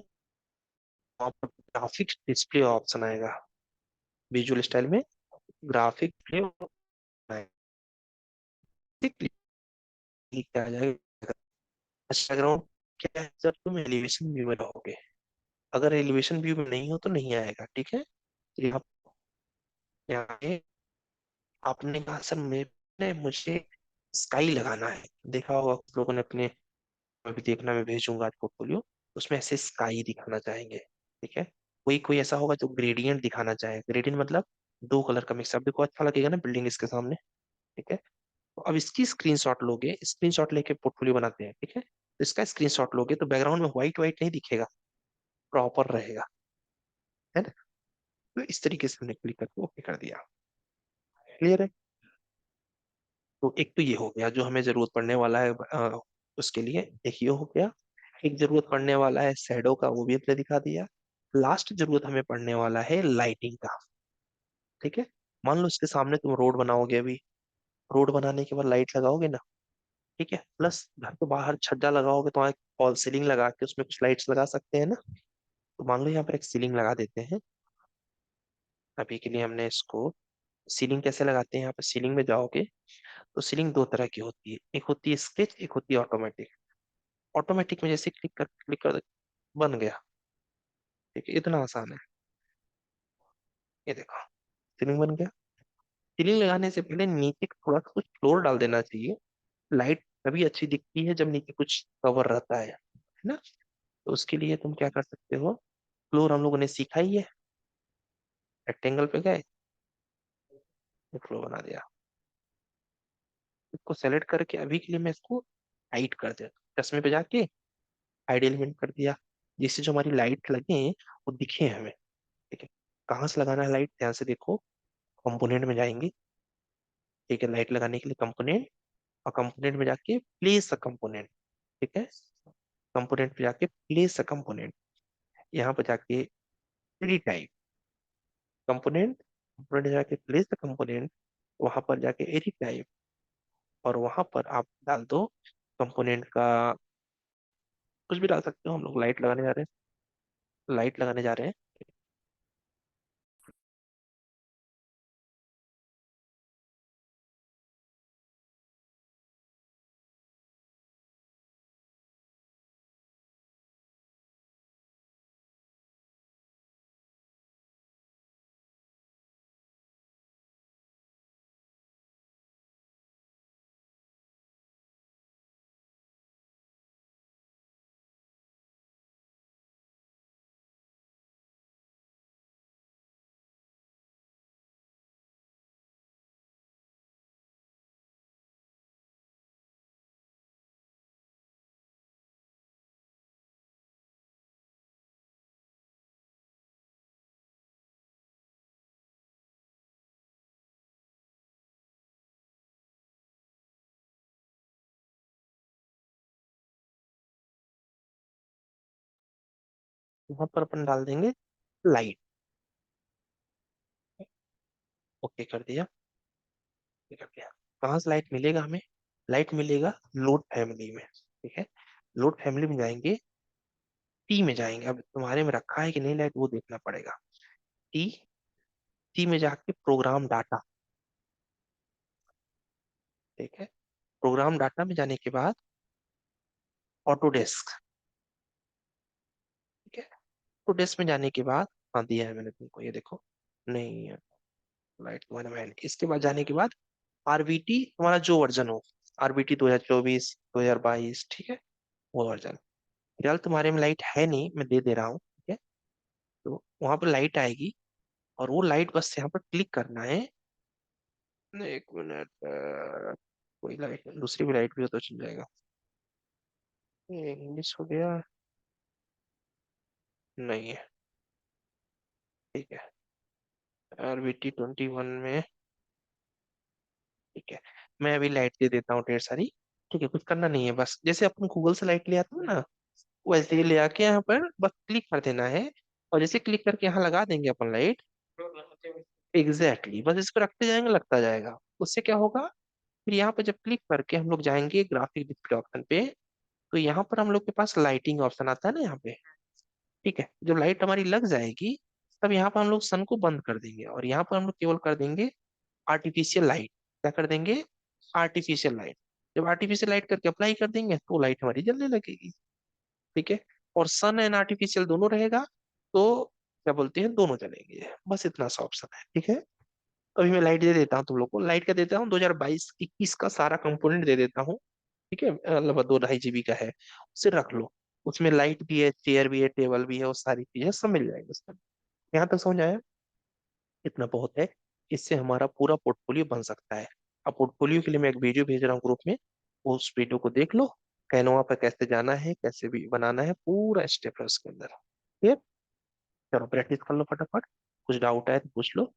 वहाँ पर ग्राफिक्स डिस्प्ले ऑप्शन आएगा, विजुअल स्टाइल में ग्राफिक डिस्प्ले आ जाएगा। अच्छा ग्राउंड क्या है, जब तुम एलिवेशन व्यू में रहोगे, अगर एलिवेशन व्यू में नहीं हो तो नहीं आएगा, ठीक है। तो यहाँ पे आपने कहा सर मुझे स्काई लगाना है, देखा होगा कुछ लोगों ने अपने, अभी देखना मैं भेजूंगा आज पोर्टफोलियो, उसमें ऐसे स्काई दिखाना चाहेंगे, ठीक है। कोई कोई ऐसा होगा जो ग्रेडियंट दिखाना चाहे, ग्रेडियंट मतलब दो कलर का मिक्सअप, देखो अच्छा लगेगा ना बिल्डिंग इसके सामने, ठीक है। तो अब इसकी स्क्रीनशॉट लोगे, स्क्रीनशॉट लेके पोर्टफोलियो बनाते हैं, ठीक है। तो इसका स्क्रीनशॉट लोगे तो बैकग्राउंड में व्हाइट व्हाइट नहीं दिखेगा, प्रॉपर रहेगा, है ना। तो इस तरीके से हमने क्लिक करके ओके कर दिया, क्लियर है। तो एक तो ये हो गया जो हमें जरूरत पड़ने वाला है, उसके लिए एक ये हो गया। एक जरूरत पड़ने वाला है शैडो का, वो भी हमने दिखा दिया। लास्ट जरूरत हमें पड़ने वाला है लाइटिंग का, ठीक है। मान लो इसके सामने तुम रोड बनाओगे, अभी रोड बनाने के बाद लाइट लगाओगे ना, ठीक है, प्लस घर के बाहर छज्जा लगाओगे तो वहाँ फॉल सीलिंग लगा के उसमें कुछ लाइट्स लगा सकते हैं ना। तो मान लो यहाँ पर एक सीलिंग लगा देते हैं, अभी के लिए हमने इसको, सीलिंग कैसे लगाते हैं, यहाँ पर सीलिंग में जाओगे तो सीलिंग दो तरह की होती है, एक होती है स्केच, एक होती है ऑटोमेटिक। ऑटोमेटिक में जैसे क्लिक कर बन गया, ठीक है, इतना आसान है। ये देखो, सीलिंग बन गया। सीलिंग लगाने से पहले नीचे थोड़ा सा कुछ फ्लोर डाल देना चाहिए, लाइट तभी अच्छी दिखती है जब नीचे कुछ कवर रहता है ना। तो उसके लिए तुम क्या कर सकते हो, फ्लोर हम लोगों ने सीखा ही है, रेक्टेंगल पे गए, फ्लोर बना दिया। इसको सेलेक्ट करके अभी के लिए मैं इसको हाइड कर देता, चश्मे पे जाके हाइड एलिमेंट कर दिया, जिससे जो हमारी लाइट लगे वो दिखे हमें, ठीक है। कहाँ से लगाना है लाइट, ध्यान से देखो, कंपोनेंट में जाएंगे, ठीक है, लाइट लगाने के लिए कंपोनेंट, और कंपोनेंट में जाके प्लेस अ कंपोनेंट, ठीक है। कंपोनेंट पे जाके प्लेस अ कंपोनेंट, यहाँ पे जाके थ्री टाइप कंपोनेंट, कंपोनेंट जाके प्लेस अ कंपोनेंट, वहां पर जाके एरी टाइप, और वहां पर आप डाल दो कंपोनेंट का, कुछ भी डाल सकते हो, हम लोग लाइट लगाने जा रहे हैं, लाइट लगाने जा रहे हैं। यहाँ पर अपन डाल देंगे लाइट। ओके कर दिया। ओके कर दिया। कहाँ से लाइट मिलेगा हमें? लाइट मिलेगा लोड फैमिली में, ठीक है। लोड फैमिली में जाएंगे, टी में जाएंगे। अब तुम्हारे में रखा है कि नहीं लाइट, वो देखना पड़ेगा। टी, टी में जाके प्रोग्राम डाटा, ठीक है। प्रोग्राम डाटा में जाने के बाद ऑटोडेस्क, ठीक है। ऑटोडेस्क में जाने के बाद, हाँ दिया है मैंने तुमको, ये देखो। नहीं, लाइट तुम्हारा में है नहीं। इसके बाद जाने के बाद आरबीटी तुम्हारा जो वर्जन हो, आरबीटी 2024, 2022, ठीक है, वो वर्जन। फिलहाल तुम्हारे में लाइट है नहीं, मैं दे दे रहा हूँ, ठीक है। तो वहां पर लाइट आएगी, और वो लाइट बस यहाँ पर क्लिक करना है। एक मिनट, कोई लाइट, दूसरी भी लाइट भी हो तो चल जाएगा। ये इंग्लिश हो गया, नहीं है, ठीक है। आरबीटी 21 में, ठीक है। मैं अभी लाइट दे देता हूँ ढेर सारी, ठीक है। कुछ करना नहीं है, बस जैसे अपन गूगल से लाइट ले आते हैं ना, वैसे ही ले आके यहाँ पर बस क्लिक कर देना है। और जैसे क्लिक करके यहाँ लगा देंगे अपन लाइट, एग्जैक्टली बस इसको रखते जाएंगे, लगता जाएगा। उससे क्या होगा, फिर यहाँ पर जब क्लिक करके हम लोग जाएंगे ग्राफिक डिस्प्ले ऑप्शन पे, तो यहाँ पर हम लोग के पास लाइटिंग ऑप्शन आता है ना यहाँ पे, ठीक है। जब लाइट हमारी लग जाएगी, तब यहाँ पर हम लोग सन को बंद कर देंगे, और यहाँ पर हम लोग केवल कर देंगे आर्टिफिशियल लाइट। क्या कर देंगे? Artificial light. जब आर्टिफिशियल लाइट करके अप्लाई कर देंगे, तो लाइट हमारी जलने लगेगी, ठीक है। और सन एंड आर्टिफिशियल दोनों रहेगा, तो क्या बोलते हैं, दोनों चलेंगे। बस इतना सा ऑप्शन है, ठीक है। अभी मैं लाइट दे देता हूँ तुम लोग को, लाइट का देता हूँ 2022-21 का सारा कंपोनेंट दे देता हूँ, ठीक है। लगभग 2-2.5 GB का है, उसे रख लो। उसमें लाइट भी है, चेयर भी है, टेबल भी है, वो सारी चीजें सब मिल जाएंगे उसमें। यहाँ तक समझ आया? इतना बहुत है, इससे हमारा पूरा पोर्टफोलियो बन सकता है। अब पोर्टफोलियो के लिए मैं एक वीडियो भेज रहा हूँ ग्रुप में, उस वीडियो को देख लो। कैनवा पर कैसे जाना है, कैसे भी बनाना है, पूरा स्टेप है उसके अंदर, ठीक है। चलो प्रैक्टिस कर लो फटाफट, कुछ डाउट है तो पूछ लो।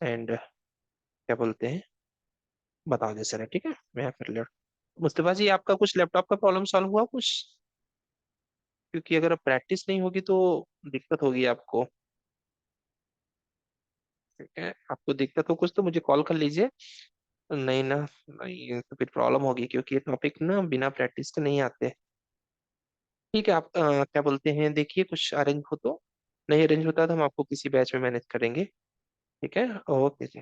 एंड क्या बोलते हैं, बताओ जैसे रहे, ठीक है। मैं कर ले। मुस्तफा जी, आपका कुछ लैपटॉप का प्रॉब्लम सॉल्व हुआ कुछ? क्योंकि अगर प्रैक्टिस नहीं होगी तो दिक्कत होगी आपको, ठीक है। आपको दिक्कत हो कुछ तो मुझे कॉल कर लीजिए। नहीं ना, नहीं तो फिर प्रॉब्लम होगी, क्योंकि ये टॉपिक ना बिना प्रैक्टिस के नहीं आते। ठीक है, आप क्या बोलते हैं, देखिए कुछ अरेंज हो तो। नहीं अरेंज होता तो हम आपको किसी बैच में मैनेज करेंगे, ठीक है। ओके जी।